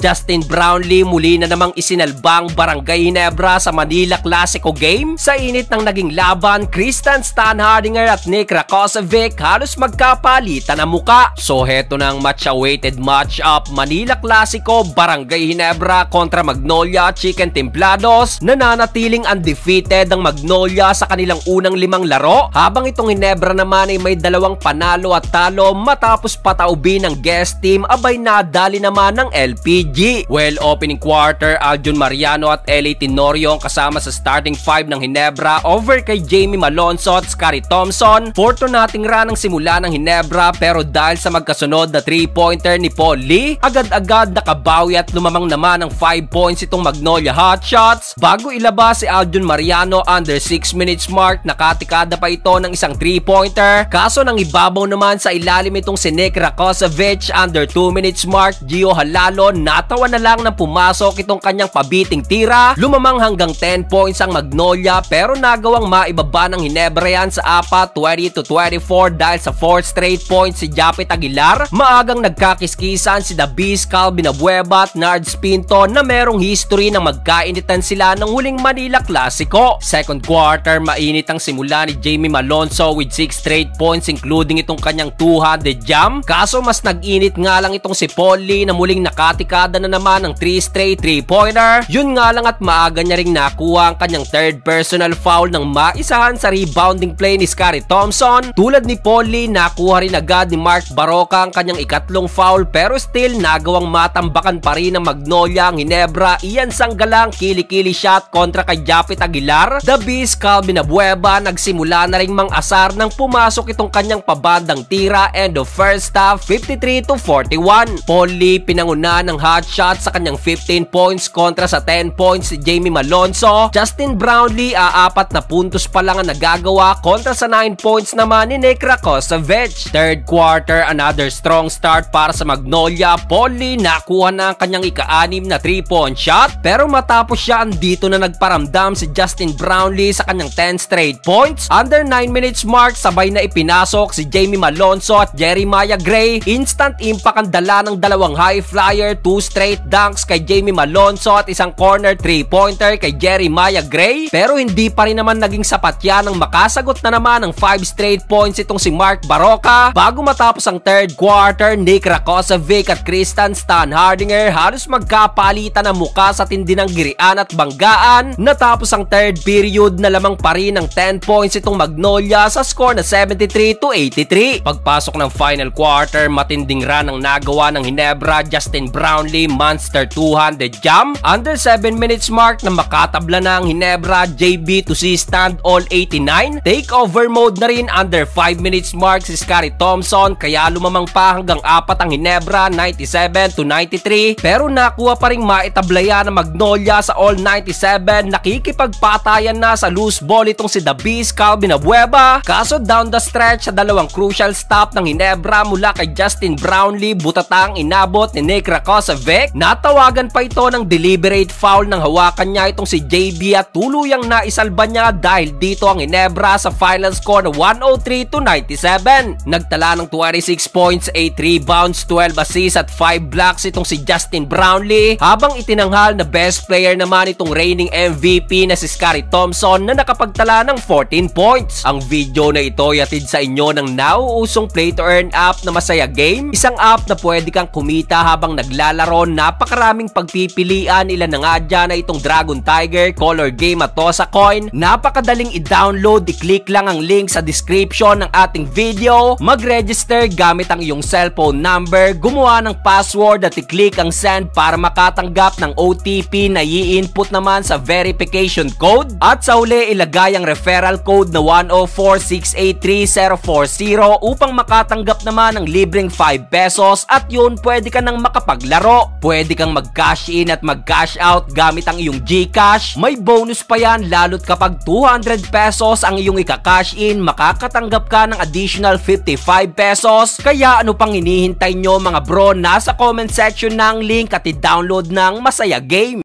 Justin Brownlee muli na namang isinalbang Barangay Ginebra sa Manila Clasico game. Sa init ng naging laban, Tristan Stanhardinger at Nick Rakocevic halos magkapalitan ang muka. So heto na ang much-awaited match-up, Manila Clasico, Barangay Ginebra kontra Magnolia Chicken Templados. Nananatiling undefeated ang Magnolia sa kanilang unang 5 laro, habang itong Ginebra naman ay may 2 panalo at talo matapos pataubin ng guest team, abay nadali naman ng LPG. Well, opening quarter, Aljun Mariano at LA Tenorio kasama sa starting 5 ng Ginebra over kay Jamie Malonzo at Scottie Thompson. Fortunating run ang simula ng Ginebra, pero dahil sa magkasunod na 3-pointer ni Paul Lee, agad-agad nakabawi at lumamang naman ng 5 points itong Magnolia Hotshots. Bago ilabas si Aljun Mariano under 6 minutes mark, nakatikada pa ito ng isang 3-pointer. Kaso nang ibabaw naman sa ilalim itong si Nick Rakocevic under 2 minutes mark, Gio Halalo natawa na lang nang pumasok itong kanyang pabiting tira. Lumamang hanggang 10 points ang Magnolia, pero nagawang maibaba ng Ginebra yan sa 20-24 dahil sa 4th straight points si Japet Aguilar. Maagang nagkakiskisan si The Beast Calvin Abueva at Nards Pinto na merong history na magkainitan sila ng huling Manila Clasico. Second quarter, mainit ang simula ni Jamie Malonzo with 6 straight points including itong kanyang 200 jam. Kaso mas nag-init nga lang itong si Paul Lee na muling nakatikada na naman ng 3 straight 3-pointer. Yun nga lang at maaga niya ring nakuha ang kanyang 3rd personal foul nang maisahan sa rebounding play ni Scottie Thompson. Tulad ni Paul Lee, nakuha rin agad ni Mark Baroka ang kanyang ikatlong foul, pero still nagawang matambakan pa rin ng Magnolia ang Ginebra. Ian Sanggalang kili-kili shot kontra kay Japet Aguilar. The Beast Calvin Abueva nagsimula na ring mang-asar nang pumasok itong kanyang pabandang tira. End of first half, 53-41. Paul Lee pinanguna ng hot shot sa kanyang 15 points kontra sa 10 points si Jamie Malonzo. Justin Brownlee 4 na puntos pa lang ang nagagawa kontra sa 9 points naman ni Nick Rakocevic. Third quarter, another strong start para sa Magnolia. Paul Lee nakuha na ang kanyang ika-6 na 3-point shot, pero matapos siya andito na nagparamdam si Justin Brownlee sa kanyang 10 straight points. Under 9 minutes mark, sabay na ipinasok si Jamie Malonzo at Jeremiah Gray. Instant impact ang dala ng 2 high flyer, 2 straight dunks kay Jamie Malonzo at isang corner 3-pointer kay Jeremiah Gray, pero hindi pa rin naman naging sapat yan nang makasagot na naman ng 5 straight points itong si Mark Baroka. Bago matapos ang third quarter, Nick Rakocevic at Tristan Stanhardinger halos magkapalitan ang muka sa tindi ng girian at banggaan. Natapos ang third period na lamang pa rin ng 10 points itong Magnolia sa score na 73-83. Pagpasok ng final quarter, matinding run ang nagawa ng Ginebra. Justin Brownlee monster 200 jam. Under 7 minutes mark na makatabla na ang Ginebra, JB to see stand all 89. Takeover mode na rin under 5 minutes mark si Scottie Thompson, kaya lumamang pa hanggang 4 ang Ginebra, 97-93. Pero nakuha pa rin maitablayan ng Magnolia sa all 97. Nakikipagpatayan na sa loose ball itong si The Beast Calvin Abueva. Kaso down the stretch sa 2 crucial stop ng Ginebra mula kay Justin Brownlee, butatang inabot ni Nick Rakocevic. Natawagan pa ito ng deliberate foul nang hawakan niya itong si JB at tuluyang naisalba niya dahil dito ang Ginebra sa final score na 103-97. Nagtala ng 26 points, 8 rebounds, 12 assists at 5 blocks itong si Justin Brownlee, habang itinanghal na best player naman itong reigning MVP na si Scottie Thompson na nakapagtala ng 14 points. Ang video na ito yatid sa inyo ng nauusong play to earn app na Masaya Game, isang app na pwede kang kumita habang naglalaro. Napakaraming pagpipilian, ilan na nga dyan na itong Dragon Tiger, Color Game at Tosa Coin. Napakadaling i-download, i-click lang ang link sa description ng ating video, mag-register gamit ang iyong cellphone number, gumawa ng password at i-click ang send para makatanggap ng OTP na i-input naman sa verification code, at sa huli ilagay ang referral code na 104683040 upang makatanggap naman ng libreng 5 pesos, at yun pwede ka nang makapaglaro. Pwede kang mag-cash in at mag-cash out gamit ang iyong GCash. May bonus pa yan lalo't kapag 200 pesos ang iyong ika-cash in, makakatanggap ka ng additional 55 pesos. Kaya ano pang hinihintay nyo mga bro? Nasa comment section ng link at i-download ng Masaya Game.